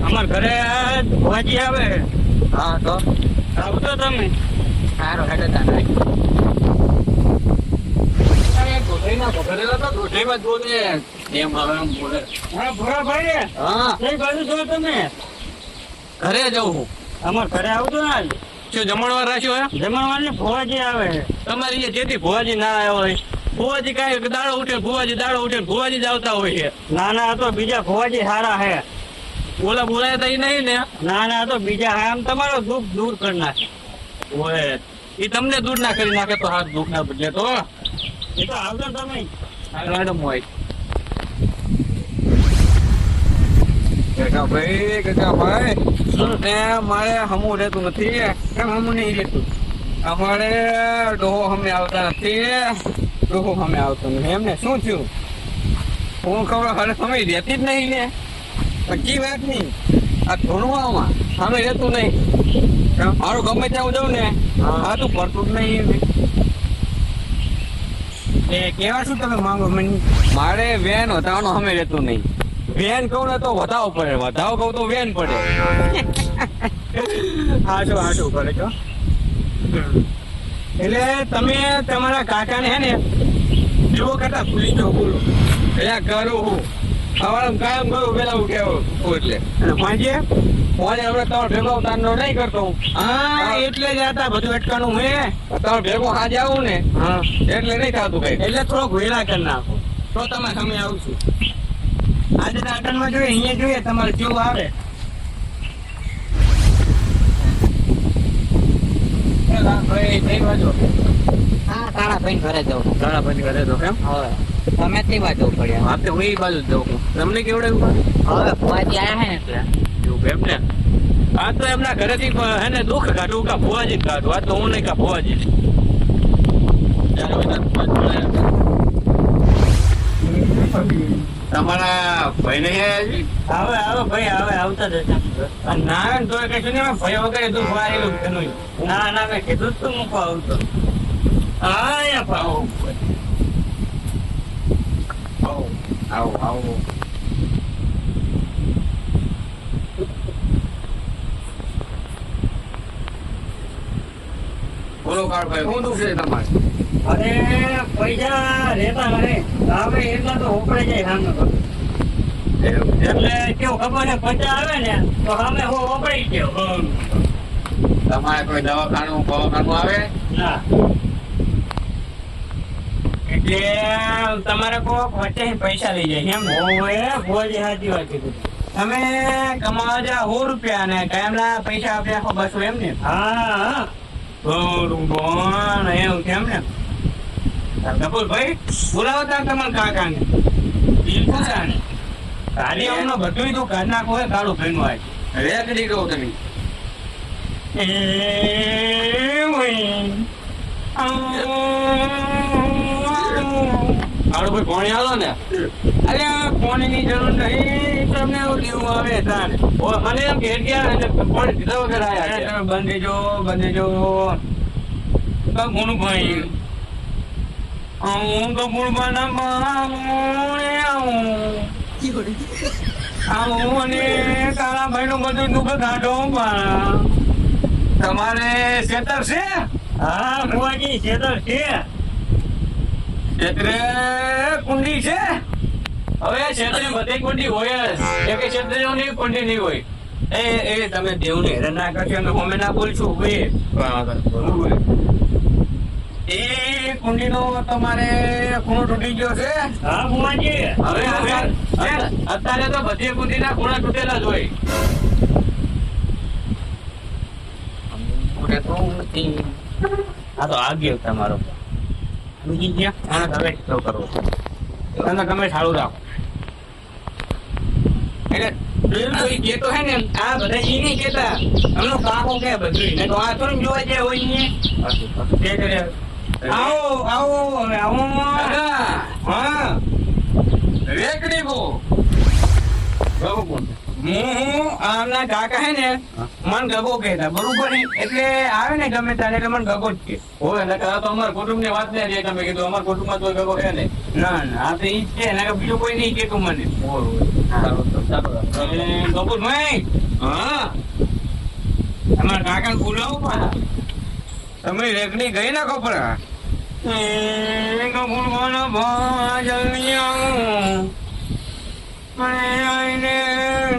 અમાર ઘરે ભોજી આવે. હા તો આવતો તમે સારો હેડે તાને ઘરે જવું. અમાર ઘરે આવતો ને આજ શું જમણવાર રાખ્યો હે? જમણવાર ને ભોજી આવે. તમારી જેથી ભુવાજી ના આવ્યો હોય, ભુવાજી કાંઈ દાડો ઉઠે ભુવાજી જ આવતા હોય છે. ના ના, આ તો બીજા ભોજી સારા હે. ઓલા બોલાય તો નહીં ને? ના ના, આ તો બીજા હે. આમ તમારો દુઃખ દૂર કરી નાખે. ઓય એ તમને દૂર ના કરી નાખે તો હાથ દુઃખ ના બદલે તો એ તો આવતો તમે મેડમ હોય. મારે હમું રહેતું નથી. કેમ હમું નહીં રહેતું? અમારે ડોહો અમે આવતા નથી. ડોહો અમે આવતો નથી. એમને શું થયું? હું ખબર હવે અમે રહેતી જ નહીં ને. પચી વાત નહીં. આ ધોણવામાં અમે રહેતું નહીં. મારું ગમે ત્યાં જાઉં ને આ તું પડતું જ નહીં. એ કેવા શું તમે માંગો મને? મારે વેન વધારવાનું અમે રહેતું નહીં. વેન કહું ને તો વધાવો પડે, વધાવો કહું તો વેન પડે. હાચું કરે છો. એટલે તમે તમારા કાકાને હે ને જેવો કરતા ભૂલી જાઓ. બોલો એટલે કરું હું સવારે કાયમ કરું પેલા હું કેવું એટલે પાંજે ફોને હવે તમારો ભેગો તારનો નહીં કરતો. હા એટલે જ હતા બધું અટકાનું હે. તમારો ભેગો આજે આવું ને હા એટલે નહીં થતું કઈ. એટલે થોડોક વેલા કરી નાખો તો તમે સામે આવશું. આજે આટનમાં જોઈએ અહીંયા જોઈએ તમારે કેવું આવે. હા તારા ભાઈ ઘરે જવું. ઘણા બધી કરે તો એમ હવે તમે તે બાજુ પડ્યા. આપણે હું એ બાજુ જ જઉં. તમને કેવડે હવે ફુવાજી આયા હે ને એટલે એવું એમ ને? આ તો એમના ઘરેથી હે ને દુઃખ કાઢું કા ભુવાજી જ કાઢું. આ તો હું નહીં કા ભુવાજી જ. તમારા ભાઈ ને હવે ભાઈ હવે આવતા જ હશે. ના તો કશું નહીં. ભાઈ વગર દુઃખ વાળેલું છે નહીં. ના ના મેં કીધું તું મૂકવા આવતો. આયા પાવો આવો આવો. બોલો કાળભાઈ શું દુઃખ છે તમારે? અરે પૈસા રહેતા મને હવે એટલા તો ઉપડે જાય સામે તો. એટલે કેવું ખબર ને પૈસા આવે ને તો સામે હું ઉપડી ગયો. તમારે કોઈ દવાખાનું આવે? ના એટલે તમારે કોક વચ્ચે પૈસા લઈ જાય એમ હોય. ભોજી સાચી વાત કીધું. તમે કમાવા જા 100 રૂપિયા ને કાયમના પૈસા આપ્યા 200 એમ ને? હા ભગવાન એવું કેમ ને? કપૂરભાઈ બોલાવો ત્યાં તમારા કાકાને. બિલકુલ ને કાલી અમને બધું તું ઘર નાખો હોય કાળું ભાઈ નું આય રેકડી કહો તમે. કાળુભાઈ પાણી આલો ને. અરે પાણી ની જરૂર નહીં. તમને એવું દેવું આવે તારે મને એમ ઘેર ગયા એટલે પાણી પીધા વગર આવ્યા. બંધેજો ગુણ ભાઈ હું તો કાળા ભાઈ નું બધું દુઃખ કાઢો. તમારે ખેતર છે? હા ભુવાજી ખેતર છે. ક્ષેત્રે કુંડી છે? હવે ક્ષેત્રે બધી કુંડી હોય જ. એક ક્ષેત્રે નહીં કુંડી નહીં હોય. એ તમે દેવને હેરાન ના કરશો અમે અમે ના બોલશું. એ કુંડીનો તમારે ખૂણો તૂટી ગયો છે? હા ભુવાજી હવે અત્યારે તો બધી કુંડીના ખૂણા તૂટેલા જ હોય. આ તો આ ગયો તમારો. બીજી ગયા તમે કરવો તમે સારું રાખો. એટલે કેતો હે ને આ બધા ઈ નહીં કેતા અમનો કાકો કે બધું ને તો આ થોડું જોવા જાય હોય ને. કે કરે આવો હવે આવો. હા રેકડી કો હું આમના કાકા હે ને મન ગગો કહેતા બરોબર ને એટલે આવે ને ગમે ત્યારે એટલે મન ગગો જ કે હોય એટલે આ તો અમારા કુટુંબની વાત ને જે તમે કીધું અમારા કુટુંબમાં તો ગગો છે ને. ના ના આ તો ઈ જ છે ને બીજું કોઈ નહીં કેતું મને કપૂરભાઈ હા તમારા કાકા બોલાવો પાછા તમે રેકડી ગઈ ના કપડા કપૂરભાઈ ભા જલ્દી આવું મને આઈને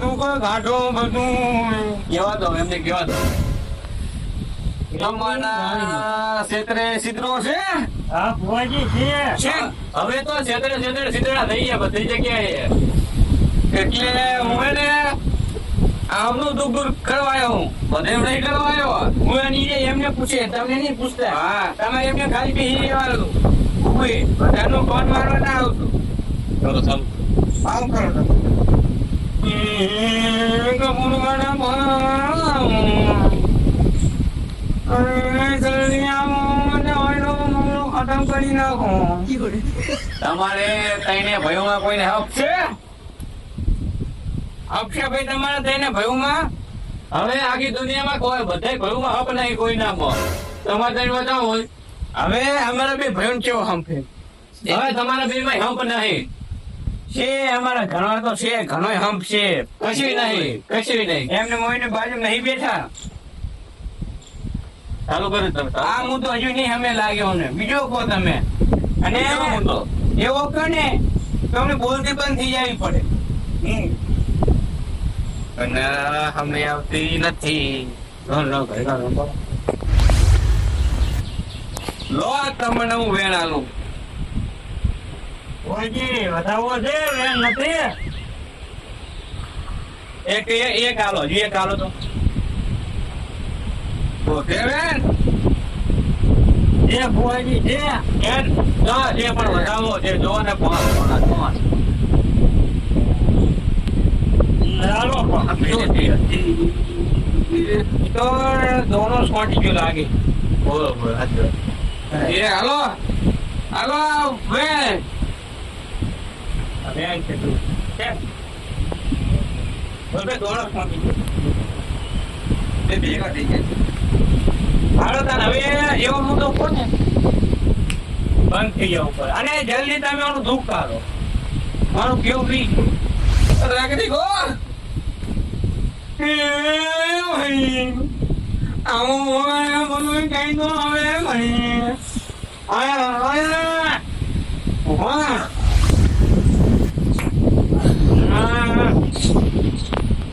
દુઃખ ઘાટો બધું કેવા દો એમને કેવા દો તમારા ક્ષેત્રે સિદ્રો છે હા ભુવાજી છે છે હવે તો ક્ષેત્રે સિદ્રડા થઈ ગયા બધી જગ્યાએ. એટલે હું એને આમનું દુઃખ દૂર કરવાયો હું બધે નહીં કરવાયો. હું એની એમને પૂછે તમને નહીં પૂછતા હા તમારે એમને ખાલી બેસી રહેવાનું ઉભી બધાનું ફોન મારવા ના આવતું ચલો ચાલો આવું કરો તમે કપૂરવાળા ભાવ જલ્દી આવો અને ઓયલો મમલો ખતમ કરી નાખો તમારે કઈને ભયોમાં કોઈને હક છે? અક્ષય ભાઈ તમારા થઈને ભયુમાં હવે આખી દુનિયામાં કોઈ બધા ભયોમાં હક નહીં કોઈ નામાં. તમારે કઈ બતાવો હોય હવે અમારા બે ભયન કેવો હંફે હવે તમારા બે માં હક નહીં છે અમારા ઘણો તો છે ઘણો હંપ છે કશું નહીં એમને મોઈને બાજુ નહીં બેઠા ચાલુ કર્યું તમે આ હું તો હજુ નહીં અમે લાગ્યો ને બીજો કહો તમે અને કેવો મુદ્દો? એવો કહો ને તો અમને બોલતી બંધ થઈ જવી પડે અને અમને આવતી નથી. લો તમને હું વેણ આલું ભુવાજી વધાવો છે વેન નથી એક આલો હજુ એક આલો તો ઓકે વેણ છે ભુવાજી છે એમ તો જે પણ વધાવો જે જોવો ને પાંચ ચાલો તો દોનો સ્પોટી જો લાગે બરોબર હાજર. એ હાલો હાલો વેણ વેન છે તું છે બોલે દોનો સ્પોટી એ ભેગા થઈ ગયા હાલો તાર હવે એવો મુદ્દો કોને બંધ થઈ જવું પડે અને જલ્દી તમે આનું દુઃખ કાઢો મારું કેવું બી રાખી ગો આવું બધું કઈ તો હવે ભાઈ ભાઈ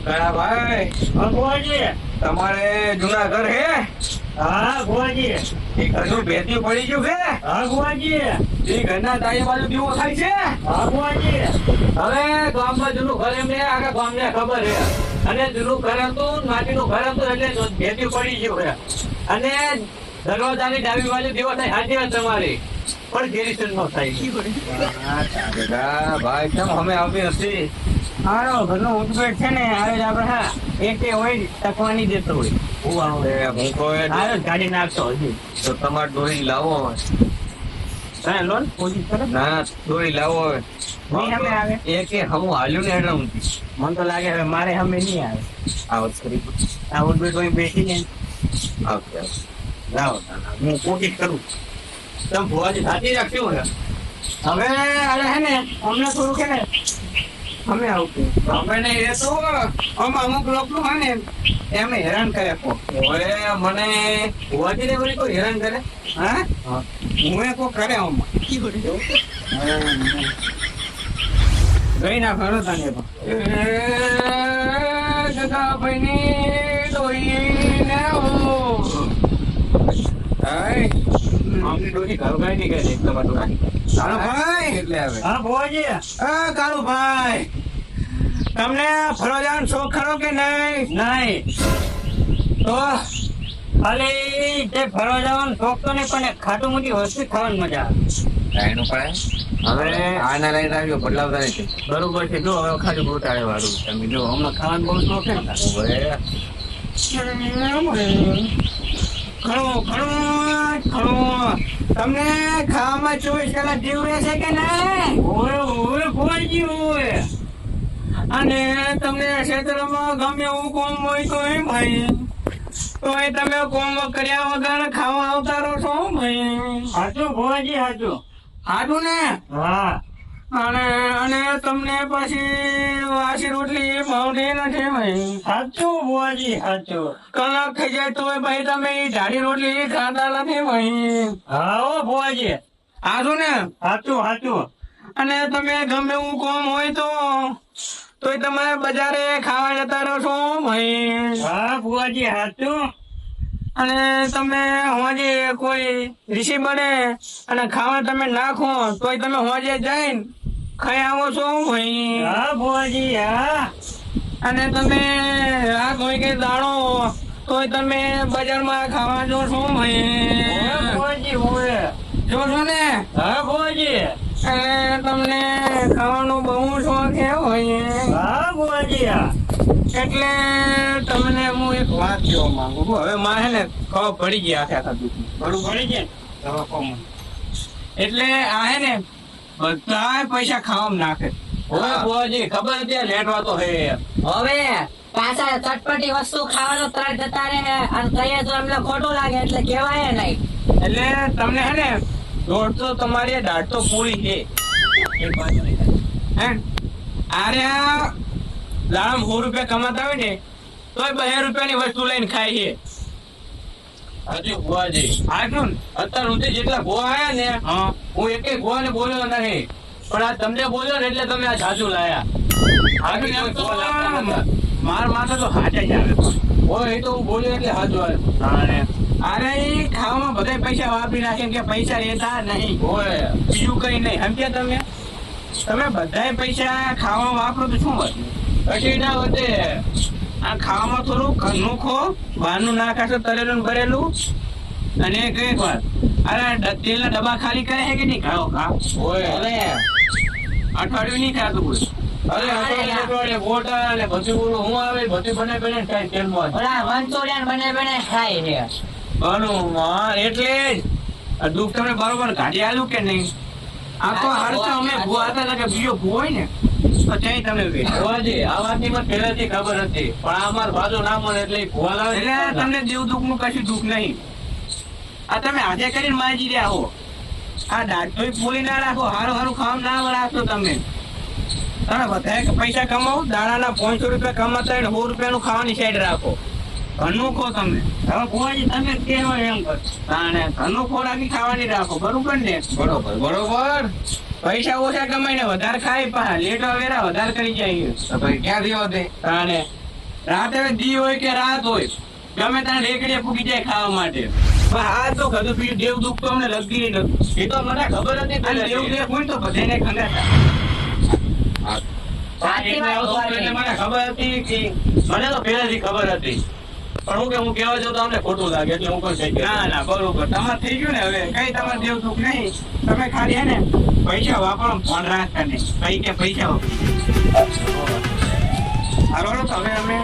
હા ભુવાજી તમારે જૂના ઘર હે હા ભુવાજી એ ઘરનું ભેતી પડી ગયું છે હા ભુવાજી એ ઘરના તારી બાજુ દીવો થાય છે હા ભુવાજી હવે ગામમાં જૂનું ઘર એમને આખા ગામને ખબર છે અને જૂનું ઘર હતું માટીનું ઘર હતું એટલે ભેટી પડી ગયું છે અને દરવાજાની ડાબી બાજુ દીવો થાય હાજી વાત તમારી પણ ગેરીશન નો થાય. ભાઈ કેમ અમે આવતી નથી હારો ઘરનો ઉઠબેઠ છે ને આવે જ આપણે હા એક હોય ટકવાની દેતો હોય હું હું કોઈ હારો જ ગાડી નાખતો હજી તો તમારે દોરી લાવો તમે લોન પોઝિટ કરો ના દોરી લાવો નહીં અમે આવે એ કે હું હાલ્યું ને એટલે મને તો લાગે હવે મારે અમે નહીં આવે આવત કરી આ ઉઠબેઠ હોય બેસીને આવશે લાવો હું કોશિશ કરું તમે ભુવાજી સાચી રાખજો ને હવે અરે હે ને અમને થોડું કે ને અમે આવતું અમે નહીં રહેતો અમુક લોકો હે ને એમને હેરાન કરે હવે મને ભુવાજી ને વળી કોઈ હેરાન કરે હા હું એ કોઈ કરે આમાં ગઈ ના ખરો તને જગા ભાઈની દોઈને આમની ડોરી ઘર ગાય નહીં ગઈ તમારે કાળુભાઈ એટલે હવે હા ભુવાજી કાળુભાઈ તમને ફરવા જવાનો શોખ ખરો કે નહીં નહીં તો ખાલી જે ફરવા જવાનો શોખ તો નહીં પણ ખાટું મોટી વસ્તુ ખાવાની મજા આવે એનું પડે હવે આના લઈને આવ્યો બદલાવતા નથી બરોબર છે જો હવે ખાલી ગોટાળે વાળું તમે જો હમણાં ખાવાનું બહુ શોખ છે ને તમને ખાવામાં 24 કલાક જીવ રહેશે કે નહીં ઓય ઓય ભુવાજી ઓય અને તમને ક્ષેત્રમાં ગમે એવું કોમ હોય તો ભાઈ તોય તમે કોમ કર્યા વગર ખાવા આવતા રહો છો ભાઈ. સાચું ભુવાજી સાચું. હાચું ને? હા અને તમને પછી વાસી રોટલી ભાવતી નથી ભાઈ. સાચું ભુવાજી સાચું. કલાક થઈ જાય તોય ભાઈ તમે ઈ જાડી રોટલી ખાતા નથી ભાઈ. હા હો ભુવાજી હાચું ને? સાચું સાચું. અને તમે ગમે એવું કોમ હોય તોય તમે બજારે ખાવા જતા રહો છો ભાઈ. હા ભુવાજી સાચું. અને તમે હોજે કોઈ ઋષિ બને અને ખાવા તમે નાખો તોય તમે હોજે જઈને ખાઈ આવો છો ભાઈ. હા ભુવાજી હા. અને તમે આ કોઈ કે દાણો તોય તમે બજારમાં ખાવા જો છો ઓવે ભાઈ. ભુવાજી ઓવે. જો છો ને? હા ભુવાજી. અને તમને ખાવાનો બહુ શોખ છે ભાઈ. હા ભુવાજી હા. એટલે તમને હું એક વાત કહેવા માંગુ છું. હવે મારે ને ખબર પડી ગઈ આખા દુઃખની. બરું પડી જાય હવે કોમ. એટલે આ હે ને બધા પૈસા ખાવામાં નાખે. ઓવે ભુવાજી ખબર હતી લેટવા તો હે. હવે પાછા ચટપટી વસ્તુ ખાવાનો ત્રાસ જતા રહે અને કહીએ તો એમને ખોટું લાગે એટલે કહેવાય નહીં. એટલે તમને હે ને દોઢસો તમારી દાઢ તો પૂરી છે. એક બાજુ નહીં થાય. હે આરે આ દાડમ 100 રૂપિયા કમાતા હોય ને તોય 2 રૂપિયાની વસ્તુ લઈને ખાય છે. હજુ ભુવાજી હાચું ને? અત્યાર સુધી જેટલા ભુવા આયા ને હા હું એકેય ભુવાને બોલ્યો નહીં પણ આ તમને બોલ્યો ને એટલે તમે આ જાજુ લાયા. હાચું ને? એમ તો ભુવા લાગતા નતા. માર માથે તો હાચા જ આવે. ઓય એ તો હું બોલ્યો એટલે હાજુ આવ્યો. તાણે અરે ઈ ખાવામાં બધા પૈસા વાપરી નાખે કે પૈસા રહેતા નહીં. ઓય બીજું કઈ નહીં. સમજ્યા તમે બધાય પૈસા ખાવામાં વાપરો તો શું વધે? કશી ના વધે. આ ખાવામાં થોડું ઘરનું ખો, બહારનું ના ખાશો તરેલું ને ભરેલું. અને કઈક વાત અરે તેલના ડબ્બા ખાલી કરે છે કે નહીં? ખાઓ ખાઓ. ઓય હવે અઠવાડિયું નહીં ખાતું કોઈ. અરે અઠવાડિયે ગોટા ને બધું બોલું હું આવે બધું બને બને ખાય તેલમાં જ. ઓલા મંચુરિયન બને ખાય છે. બરોબર એટલે જ આ દુઃખ તમને બરોબર કાઢી આલું કે નહીં? આ તો હારું તો અમે ભૂવા હતા કે બીજો ભૂવો હોય ને તો ત્યાં તમે વેચ. ભુવાજી આ વાતની મને પહેલેથી ખબર હતી પણ આ મારું બાજુ ના મળે એટલે ઈ ભુવા લાવે એટલે છે. તમને દેવ દુઃખ નું કશું દુઃખ નહીં. આ તમે હાથે કરીને માજી રહ્યા હો. આ દાંતો બોલી ના રાખો. હારું હારું ખાવા ના રાખશો તમે. તમે બધા પૈસા કમાવો દાણાના 500 રૂપિયા કમાતા હોય ને 100 રૂપિયાનું ખાવાની સાઈડ રાખો. ઘરનું ખો તમે. હવે ભુવાજી તમે કહેવો એમ કરો. તાણે ઘરનું ખોરાકી ખાવાની રાખો. બરોબર ને? બરોબર બરોબર. પૈસા ઓછા કમાઈને વધારે ખાય પા લેટવા વેરા વધારે કરી જાય. તો ભાઈ ક્યાં થયો તે? તાણે રાતે દી હોય કે રાત હોય ગમે ત્યાં રેકડીએ ફૂકી જાય ખાવા માટે. પણ આ તો કદું પીયું દેવ દુઃખ તો અમને લગતી નથી. એ તો મને ખબર હતી અને દેવ પહેલેથી. દેવ હોય તો બધાને ખંડાતા. સાચી એટલે વાત આવતું એટલે મને ખબર હતી કે મને તો પહેલેથી ખબર હતી પણ હું કે હું કહેવા જાઉં તો અમને ખોટું લાગે એટલે હું પણ કહી દઉં. ના ના બરોબર તમારે થઈ ગયું ને હવે કઈ તમારે દેવ દુઃખ નહીં. તમે ખાલી હે ને પૈસા વાપરો ફોન રાખતા નહીં. કઈ કે પૈસા વાપરો. હારો તો હવે અમે